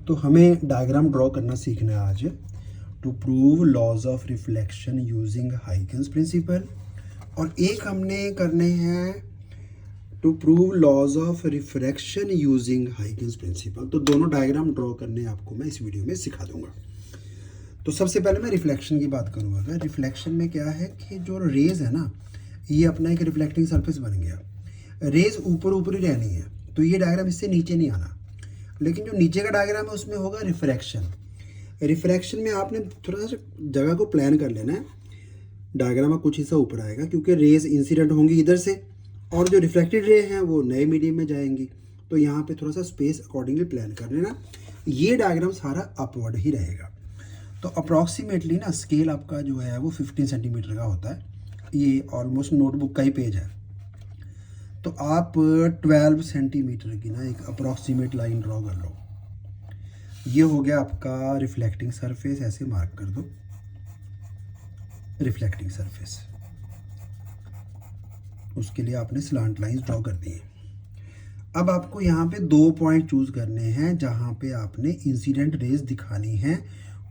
तो हमें diagram draw करना सीखना है आज, to prove laws of reflection using Huygens principle, और एक हमने करने हैं to prove laws of refraction using Huygens principle. तो दोनों डायग्राम ड्रॉ करने आपको मैं इस वीडियो में सिखा दूंगा। तो सबसे पहले मैं रिफ्लेक्शन की बात करूँगा। रिफ्लेक्शन में क्या है कि जो रेज है ना, ये अपना एक रिफ्लेक्टिंग सरफेस बन गया। रेज ऊपर ऊपर ही रहनी है, तो ये डायग्राम इससे नीचे नहीं आना। लेकिन जो नीचे का डायग्राम है उसमें होगा रिफ्रैक्शन। रिफ्रैक्शन में आपने थोड़ा सा जगह को प्लान कर लेना है। डायग्राम का कुछ हिस्सा ऊपर आएगा क्योंकि रेज इंसिडेंट होंगी इधर से, और जो रिफ्लेक्टेड रे हैं वो नए मीडियम में जाएंगी। तो यहाँ पे थोड़ा सा स्पेस अकॉर्डिंगली प्लान कर लेना। ये डायग्राम सारा अपवर्ड ही रहेगा। तो अप्रॉक्सीमेटली ना स्केल आपका जो है वो 15 सेंटीमीटर का होता है। ये ऑलमोस्ट नोटबुक का ही पेज है। तो आप 12 सेंटीमीटर की ना एक अप्रॉक्सीमेट लाइन ड्रॉ कर लो। ये हो गया आपका रिफ्लेक्टिंग सरफेस, ऐसे मार्क कर दो रिफ्लेक्टिंग सरफेस। उसके लिए आपने स्लांट लाइंस ड्रॉ कर दी है। अब आपको यहाँ पे 2 पॉइंट चूज करने हैं जहाँ पे आपने इंसिडेंट रेज दिखानी है।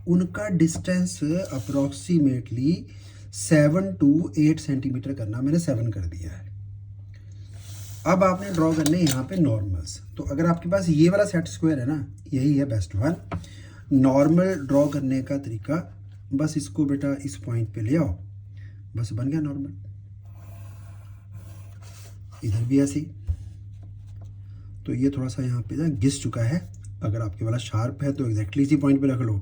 उनका डिस्टेंस अप्रॉक्सीमेटली 7 to 8 सेंटीमीटर करना। मैंने 7 कर दिया है। अब आपने ड्रॉ करने यहाँ पे नॉर्मल्स। तो अगर आपके पास ये वाला सेट स्क्वायर है ना, यही है बेस्ट वन। नॉर्मल ड्रॉ करने का तरीका, बस इसको बेटा इस पॉइंट पे ले आओ, बस बन गया नॉर्मल। इधर भी ऐसे ही। तो ये थोड़ा सा यहाँ पे ना घिस चुका है। अगर आपके वाला शार्प है तो एग्जैक्टली इसी पॉइंट पे रख लो,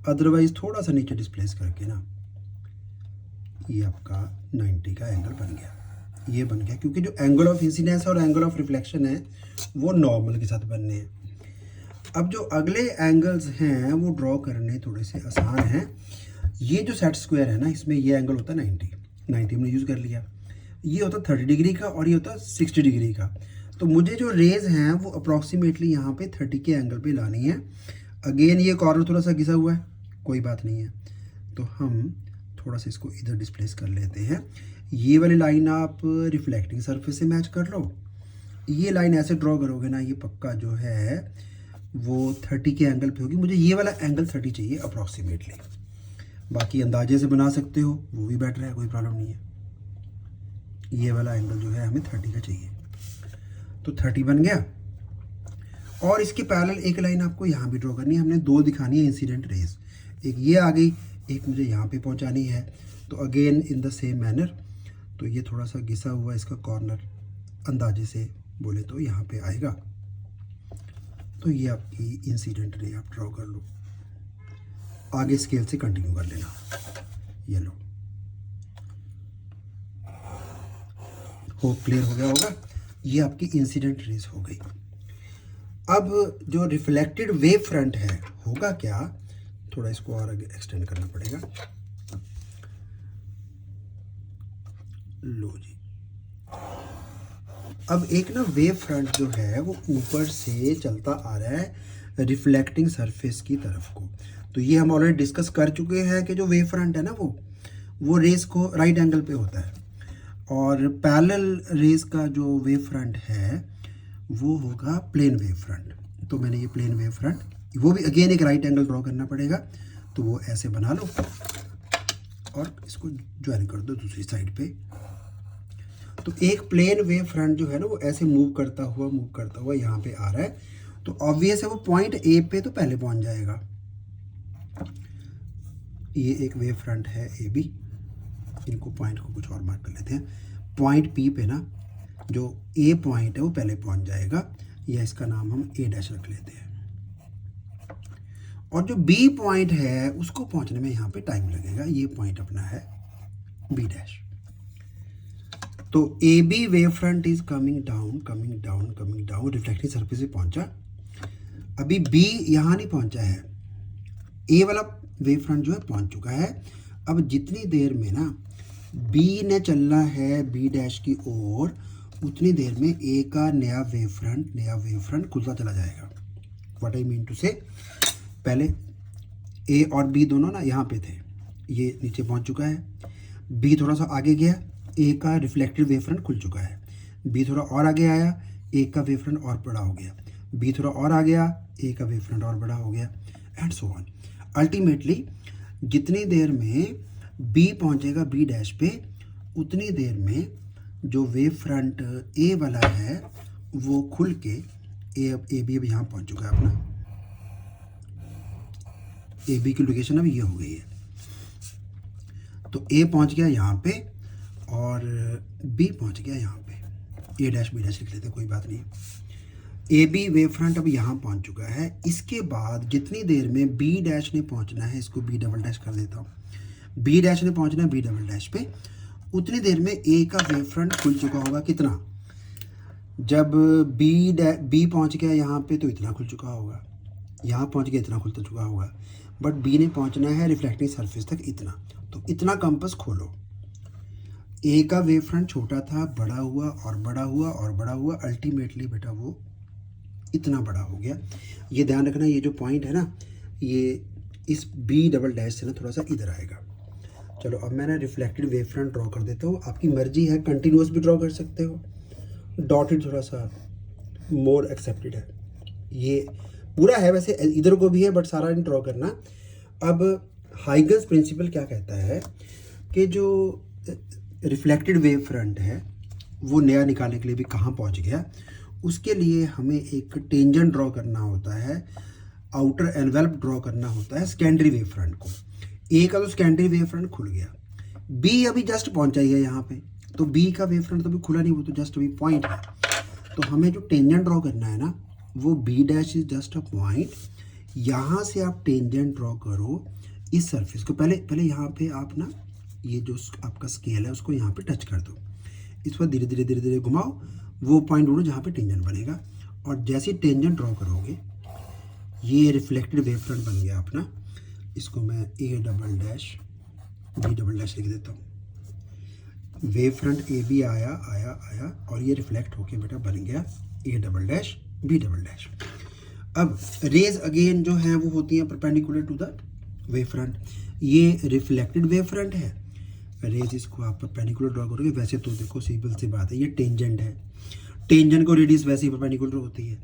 अदरवाइज थोड़ा सा नीचे डिस्प्लेस करके ना ये आपका 90 का एंगल बन गया। ये बन गया क्योंकि जो एंगल ऑफ इंसिडेंस और एंगल ऑफ रिफ्लेक्शन है वो नॉर्मल के साथ बनने हैं। अब जो अगले एंगल्स हैं वो ड्रॉ करने थोड़े से आसान हैं। ये जो सेट स्क्वायर है ना, इसमें ये एंगल होता है 90 हमने यूज़ कर लिया। ये होता 30 डिग्री का और ये होता 60 डिग्री का। तो मुझे जो रेज हैं वो अप्रॉक्सीमेटली यहाँ पे 30 के एंगल पे लानी है। अगेन ये कॉर्नर थोड़ा सा घिसा हुआ है, कोई बात नहीं है। तो हम थोड़ा सा इसको इधर डिस्प्लेस कर लेते हैं। ये वाली लाइन आप रिफ्लेक्टिंग सरफेस से मैच कर लो। ये लाइन ऐसे ड्रॉ करोगे ना, ये पक्का जो है वो 30 के एंगल पे होगी। मुझे ये वाला एंगल 30 चाहिए अप्रॉक्सीमेटली। बाकी अंदाजे से बना सकते हो, वो भी बेटर है, कोई प्रॉब्लम नहीं है। ये वाला एंगल जो है हमें 30 का चाहिए। तो 30 बन गया। और इसके पैरेलल एक लाइन आपको यहाँ भी ड्रॉ करनी है। हमने 2 दिखानी है इंसिडेंट रेज, एक ये आ गई, एक मुझे यहाँ पे पहुँचानी है। तो again in the same manner. तो ये थोड़ा सा घिसा हुआ इसका कॉर्नर अंदाजे से बोले तो यहाँ पे आएगा। तो ये आपकी इंसिडेंट रे आप ड्रॉ कर लो। आगे स्केल से कंटिन्यू कर लेना। ये लो, होप क्लियर हो गया होगा। ये आपकी इंसिडेंट रेज हो गई। अब जो रिफ्लेक्टेड वेव फ्रंट है होगा क्या, थोड़ा इसको और आगे एक्सटेंड करना पड़ेगा। लो जी। अब एक ना वेव फ्रंट जो है वो ऊपर से चलता आ रहा है रिफ्लेक्टिंग सरफेस की तरफ को। तो ये हम ऑलरेडी डिस्कस कर चुके हैं कि जो वेव फ्रंट है ना वो रेस को राइट एंगल पे होता है, और पैरेलल रेस का जो वेव फ्रंट है वो होगा प्लेन वेव फ्रंट। तो मैंने ये प्लेन वेव फ्रंट, वो भी अगेन एक राइट एंगल ड्रॉ करना पड़ेगा। तो वो ऐसे बना लो और इसको ज्वाइन कर दो दूसरी साइड पे। तो एक प्लेन वेव फ्रंट जो है ना वो ऐसे मूव करता हुआ यहाँ पे आ रहा है। तो ऑब्वियस है वो पॉइंट ए पे तो पहले पहुंच जाएगा। ये एक वेव फ्रंट है ए बी। इनको पॉइंट को कुछ और मार्क कर लेते हैं। पॉइंट पी पे ना जो ए पॉइंट है वो पहले पहुंच जाएगा, या इसका नाम हम ए डैश रख लेते हैं। और जो बी पॉइंट है उसको पहुंचने में यहाँ पे टाइम लगेगा। ये पॉइंट अपना है बी डैश। तो A B wave front is coming down reflecting surface पे पहुंचा। अभी बी यहाँ नहीं पहुंचा है, ए वाला वेव फ्रंट जो है पहुंच चुका है। अब जितनी देर में ना बी ने चलना है बी डैश की ओर, उतनी देर में ए का नया वेव फ्रंट खुलता चला जाएगा। व्हाट आई मीन टू से, पहले ए और बी दोनों ना यहाँ पे थे, ये नीचे पहुँच चुका है। बी थोड़ा सा आगे गया, ए का रिफ्लेक्टेड वेव फ्रंट खुल चुका है। बी थोड़ा और आगे आया, ए का वेव फ्रंट और बड़ा हो गया। बी थोड़ा और आ गया, ए का वेव फ्रंट और बड़ा हो गया, एंड सो ऑन। अल्टीमेटली जितनी देर में बी पहुंचेगा बी डैश पे, उतनी देर में जो वेव फ्रंट ए वाला है वो खुल के ए बी अब यहाँ पहुंच चुका है अपना। ए बी की लोकेशन अब ये हो गई है, तो ए पहुंच गया यहाँ पे और बी पहुंच गया यहाँ पे। ए डैश बी डैश लिख लेते हैं, कोई बात नहीं। ए बी वेव फ्रंट अब यहाँ पहुंच चुका है। इसके बाद जितनी देर में बी डैश ने पहुंचना है, इसको बी डबल डैश कर देता हूँ, बी डैश ने पहुंचना है बी डबल डैश पे, उतनी देर में ए का वेव फ्रंट खुल चुका होगा। कितना? जब बी पहुंच गया यहाँ पे तो इतना खुल चुका होगा, यहाँ पहुंच गया इतना खुल चुका होगा, बट बी ने पहुंचना है रिफ्लेक्टिंग सरफेस तक इतना, तो इतना कंपास खोलो। ए का वेव फ्रंट छोटा था, बड़ा हुआ और बड़ा हुआ और बड़ा हुआ, अल्टीमेटली बेटा वो इतना बड़ा हो गया। ये ध्यान रखना, ये जो पॉइंट है ना, ये इस बी डबल डैश से ना थोड़ा सा इधर आएगा। चलो अब मैं ना रिफ्लेक्टेड वेव फ्रंट ड्रॉ कर देता हूँ। आपकी मर्जी है, कंटिन्यूस भी ड्रॉ कर सकते हो, डॉटेड थोड़ा सा मोर एक्सेप्टेड है। ये पूरा है वैसे, इधर को भी है बट सारा नहीं ड्रॉ करना। अब हाइगन्स प्रिंसिपल क्या कहता है कि जो रिफ्लेक्टेड वेव फ्रंट है वो नया निकालने के लिए भी कहाँ पहुँच गया, उसके लिए हमें एक टेंजेंट ड्रॉ करना होता है, आउटर एनवेल्प ड्रॉ करना होता है सेकेंडरी वेव फ्रंट को। ए का तो सेकेंडरी वेव फ्रंट खुल गया, बी अभी जस्ट पहुंचा ही है यहाँ पे, तो बी का वेव फ्रंट तो अभी खुला नहीं, वो तो जस्ट अभी पॉइंट है। तो हमें जो टेंजेंट ड्रॉ करना है ना, वो B dash is just a point. यहाँ से आप टेंजेंट ड्रॉ करो इस सरफेस को। पहले यहाँ पे आप ना ये जो आपका स्केल है उसको यहाँ पे टच कर दो, इस पर धीरे धीरे धीरे धीरे घुमाओ, वो पॉइंट ढूंढो जहाँ पे टेंजेंट बनेगा, और जैसे ही टेंजेंट ड्रॉ करोगे ये रिफ्लेक्टेड वेव फ्रंट बन गया अपना। इसको मैं A double dash B double dash लिख देता हूँ। वेव फ्रंट ए बी आया आया आया और ये रिफ्लेक्ट होके बेटा बन गया A double dash B double dash. अब रेज अगेन जो है वो होती हैं perpendicular to the wave front. ये रिफ्लेक्टेड वेव फ्रंट है, रेज इसको आप परपेंडिकुलर ड्रॉ करोगे। वैसे तो देखो सिंपल सी बात है, ये टेंजेंट है, टेंजेंट को रेडियस वैसे ही परपेंडिकुलर होती है,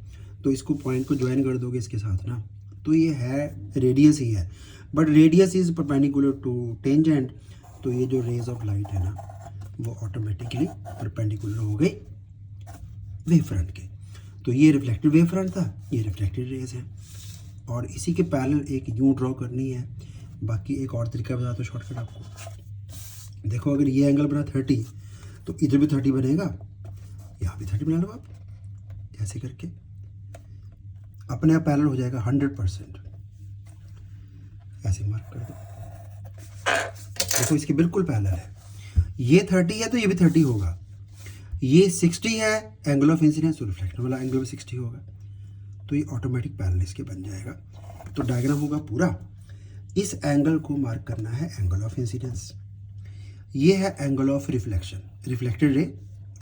तो इसको पॉइंट को ज्वाइन कर दोगे इसके साथ ना, तो ये है रेडियस ही है, but radius is perpendicular to tangent, तो ये जो रेज ऑफ लाइट है ना वो ऑटोमेटिकली परपेंडिकुलर हो गई वेव फ्रंट के। तो ये रिफ्लेक्टेड वेव फ्रंट था, ये रिफ्लेक्टेड रेज है, और इसी के पैरेलल एक यूं ड्रॉ करनी है। बाकी एक और तरीका बता दो शॉर्टकट आपको। देखो अगर ये एंगल बना 30, तो इधर भी 30 बनेगा, यहाँ भी 30 बना लो आप, ऐसे करके अपने आप पैरेलल हो जाएगा 100%। ऐसे मार्क कर दो, देखो इसके बिल्कुल पैरेलल है। ये 30 है तो ये भी 30 होगा, ये 60 है, एंगल ऑफ इंसिडेंस तो रिफ्लेक्शन वाला एंगल भी 60 होगा, तो ये ऑटोमेटिक पैरेलल इसके बन जाएगा। तो डायग्राम होगा पूरा, इस एंगल को मार्क करना है एंगल ऑफ इंसिडेंस, ये है angle of reflection, reflected ray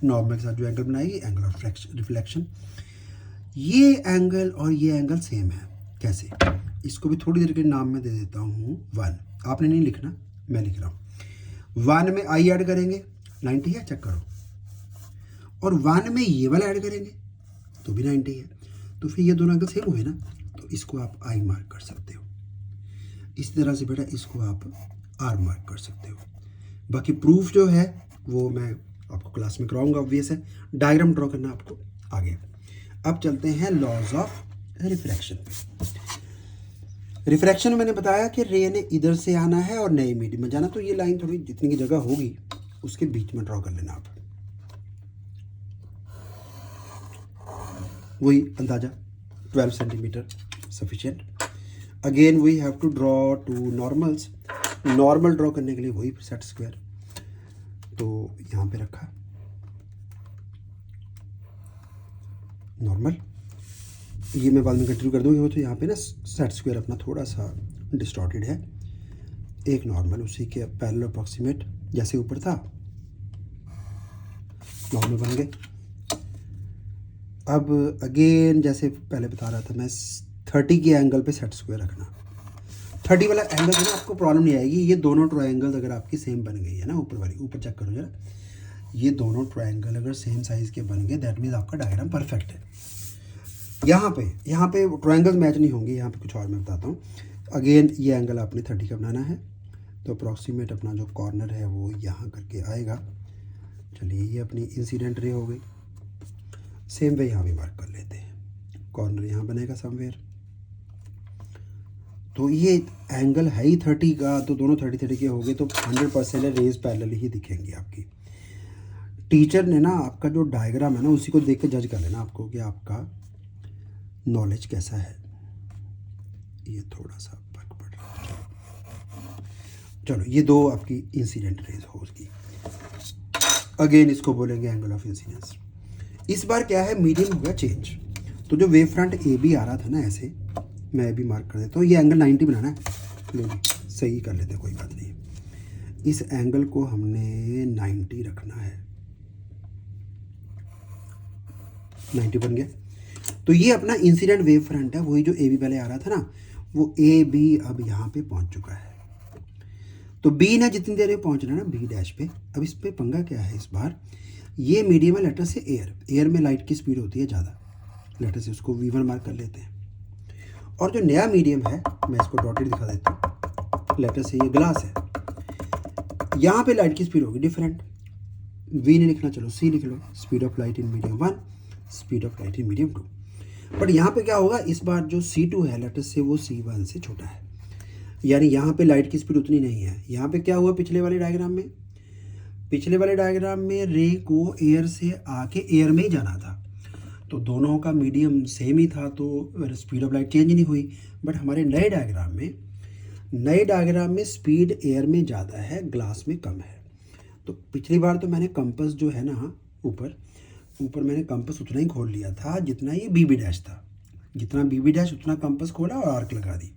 normal के साथ जो एंगल बनाएगी एंगल ऑफ रिफ्लेक्शन। ये एंगल और ये एंगल सेम है। कैसे? इसको भी थोड़ी देर के नाम में दे देता हूँ 1, आपने नहीं लिखना, मैं लिख रहा हूँ। 1 में आई ऐड करेंगे 90 है, चेक करो, और 1 में ये वाला ऐड करेंगे तो भी 90 है, तो फिर ये दोनों एंगल सेम हुए ना, तो इसको आप आई मार्क कर सकते हो। इस तरह से बेटा इसको आप आर मार्क कर सकते हो। बाकी प्रूफ जो है वो मैं आपको क्लास में कराऊंगा, ऑब्वियस है, डायग्राम ड्रॉ करना आपको आगे। अब चलते हैं लॉज ऑफ रिफ्रैक्शन पे। रिफ्रैक्शन मैंने बताया कि रे ने इधर से आना है और नए मीडियम में जाना, तो ये लाइन थोड़ी जितनी की जगह होगी उसके बीच में ड्रॉ कर लेना आप, वही अंदाजा 12 centimetre sufficient. Again we have to draw 2 normals. Normal draw करने के लिए वही सेट स्क्वायर, तो यहाँ पे रखा नॉर्मल, ये मैं बाद में कंटिन्यू कर दूँगी। वो तो यहाँ पे ना सेट स्क्वायर अपना थोड़ा सा डिस्टॉर्टेड है, एक नॉर्मल उसी के पैरेलल अप्रॉक्सीमेट जैसे ऊपर था नॉर्मल बन गए। अब अगेन जैसे पहले बता रहा था मैं, 30 के एंगल पे सेट स्क्वायर रखना। 30 वाला एंगल है ना, आपको प्रॉब्लम नहीं आएगी। ये दोनों ट्रायंगल्स अगर आपकी सेम बन गई है ना, ऊपर वाली, ऊपर चेक करो जरा, ये दोनों ट्रायंगल अगर सेम साइज़ के बन गए, दैट मीन्स आपका डायग्राम परफेक्ट है। यहाँ पे ट्रायंगल्स मैच नहीं होंगे, यहाँ पे कुछ और मैं बताता हूँ। अगेन ये एंगल आपने 30 का बनाना है, तो अप्रॉक्सीमेट अपना जो कॉर्नर है वो यहाँ करके आएगा। चलिए ये अपनी इंसिडेंट रे हो गई। सेम वे यहाँ भी मार्क कर लेते हैं, कॉर्नर यहाँ बनेगा समवेयर। तो ये एंगल है ही 30 का, तो दोनों 30 के हो गए, तो 100% रेज पैरेलल ही दिखेंगी आपकी। टीचर ने ना आपका जो डायग्राम है ना उसी को देख के जज कर लेना आपको कि आपका नॉलेज कैसा है। ये थोड़ा सा फर्क पड़ रहा है। चलो ये दो आपकी इंसिडेंट रेज होगी। अगेन इसको बोलेंगे एंगल ऑफ इंसिडेंस। इस बार क्या है, मीडियम हो गया चेंज। तो जो वेव फ्रंट ए बी आ रहा था ना ऐसे, मैं भी मार्क कर देता हूँ। ये एंगल 90 बनाना है, लो जी सही कर लेते हैं, कोई बात नहीं। इस एंगल को हमने 90 रखना है, 90 बन गया। तो ये अपना इंसिडेंट वेव फ्रंट है, वही जो ए बी पहले आ रहा था ना, वो ए बी अब यहाँ पे पहुँच चुका है। तो बी ने जितनी देर में पहुँचना है ना बी डैश पे। अब इस पे पंगा क्या है इस बार, ये मीडियम है लेटर से एयर। एयर में लाइट की स्पीड होती है ज़्यादा, लेटर से उसको V1 मार्क कर लेते हैं। और जो नया मीडियम है, मैं इसको डॉटेड दिखा देता हूँ, लेटर से ये ग्लास है। यहाँ पे लाइट की स्पीड होगी डिफरेंट, V नहीं लिखना, चलो C लिख लो। Speed of light in medium 1, speed of light in medium 2। But यहाँ पे क्या होगा, इस बार जो C2 है लेटर से वो C1 से छोटा है, यानी यहाँ पे लाइट की स्पीड उतनी नहीं है। यहाँ पे क्या हुआ, पिछले वाले डायग्राम में रे को एयर से आके एयर में ही जाना था, तो दोनों का मीडियम सेम ही था, तो स्पीड ऑफ लाइट चेंज नहीं हुई। बट हमारे नए डायग्राम में स्पीड एयर में ज़्यादा है, ग्लास में कम है। तो पिछली बार तो मैंने कंपस जो है ना ऊपर मैंने कंपस उतना ही खोल लिया था जितना ये बी डैश था, जितना बी डैश उतना कंपस खोला और आर्क लगा दी।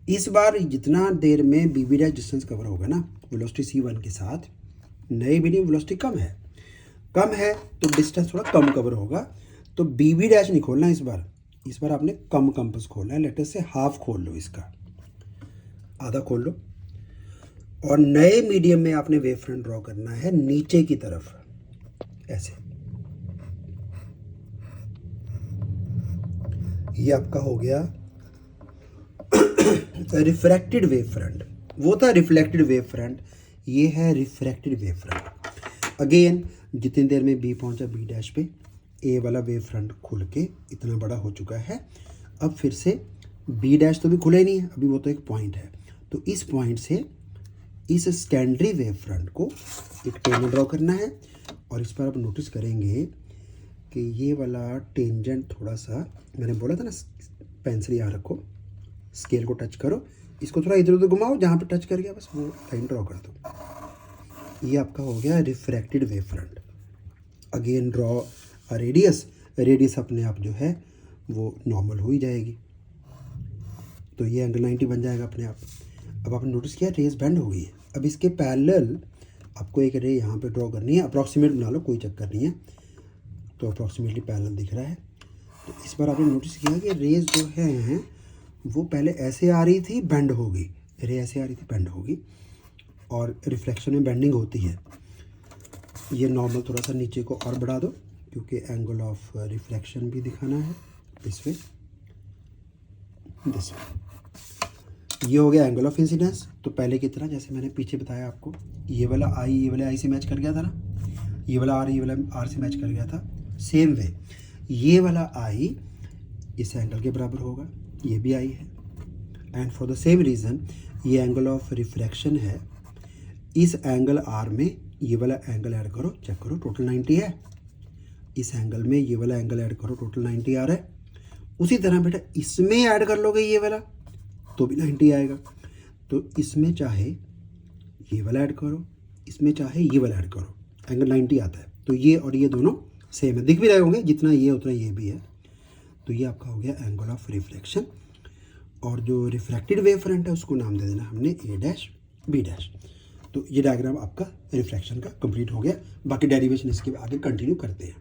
इस बार जितना देर में बी डैश डिस्टेंस कवर होगा ना वेलोसिटी C1 के साथ, नए मीडियम वेलोसिटी कम है तो डिस्टेंस थोड़ा कम कवर होगा। तो बी डैश नहीं खोलना इस बार आपने कम कंपस खोलना है। लेटर से हाफ खोल लो, इसका आधा खोल लो। और नए मीडियम में आपने वेव फ्रंट ड्रॉ करना है नीचे की तरफ ऐसे। ये आपका हो गया रिफ्रैक्टेड वेव फ्रंट। वो था रिफ्लेक्टेड वेव फ्रंट, ये है रिफ्रैक्टेड वेव फ्रंट। अगेन जितनी देर में बी पहुंचा बी डैश पे, ए वाला वेव फ्रंट खुल के इतना बड़ा हो चुका है। अब फिर से बी डैश तो भी खुले ही नहीं है, अभी वो तो एक पॉइंट है। तो इस पॉइंट से इस सेकेंडरी वेव फ्रंट को एक टेंजेंट ड्रॉ करना है। और इस पर आप नोटिस करेंगे कि ये वाला टेंजेंट थोड़ा सा, मैंने बोला था ना पेंसिल यहाँ रखो, स्केल को टच करो, इसको थोड़ा इधर उधर घुमाओ, जहाँ पे टच कर गया बस वो लाइन ड्रॉ कर दो। ये आपका हो गया refracted wave front. Again draw radius अपने आप जो है वो नॉर्मल हो ही जाएगी, तो ये एंगल 90 बन जाएगा अपने आप। अब आपने नोटिस किया रेज बेंड हो गई है। अब इसके पैरेलल आपको एक रे यहाँ पे ड्रॉ करनी है, अप्रॉक्सीमेट बना लो, कोई चक्कर नहीं है। तो अप्रॉक्सीमेटली पैरेलल दिख रहा है। तो इस बार आपने नोटिस किया कि रेज जो है वो पहले ऐसे आ रही थी, बेंड हो गई, रे ऐसे आ रही थी, बेंड होगी। और रिफ्लेक्शन में बेंडिंग होती है। ये नॉर्मल थोड़ा सा नीचे को और बढ़ा दो, क्योंकि एंगल ऑफ रिफ्लेक्शन भी दिखाना है इस वे, दिस वे। ये हो गया एंगल ऑफ इंसिडेंस। तो पहले की तरह जैसे मैंने पीछे बताया आपको, ये वाला आई से मैच कर गया था ना, ये वाला आर से मैच कर गया था। सेम वे ये वाला आई इस एंगल के बराबर होगा, ये भी आई है। And for the same reason ये एंगल ऑफ रिफ्रैक्शन है, इस एंगल आर में ये वाला एंगल ऐड करो, चेक करो टोटल 90 है। इस एंगल में ये वाला एंगल ऐड करो, टोटल 90 आ रहा है। उसी तरह बेटा इसमें ऐड कर लोगे ये वाला तो भी 90 आएगा। तो इसमें चाहे ये वाला ऐड करो, इसमें चाहे ये वाला ऐड करो, एंगल 90 आता है। तो ये और ये दोनों सेम है, दिख भी रहे होंगे, जितना ये उतना ये भी है। तो ये आपका हो गया एंगल ऑफ रिफ्लेक्शन। और जो रिफ्रैक्टेड वेव फ्रंट है उसको नाम दे देना हमने ए डैश बी डैश। तो ये डायग्राम आपका रिफ्लेक्शन का कंप्लीट हो गया। बाकी डेरिवेशन इसके आगे कंटिन्यू करते हैं।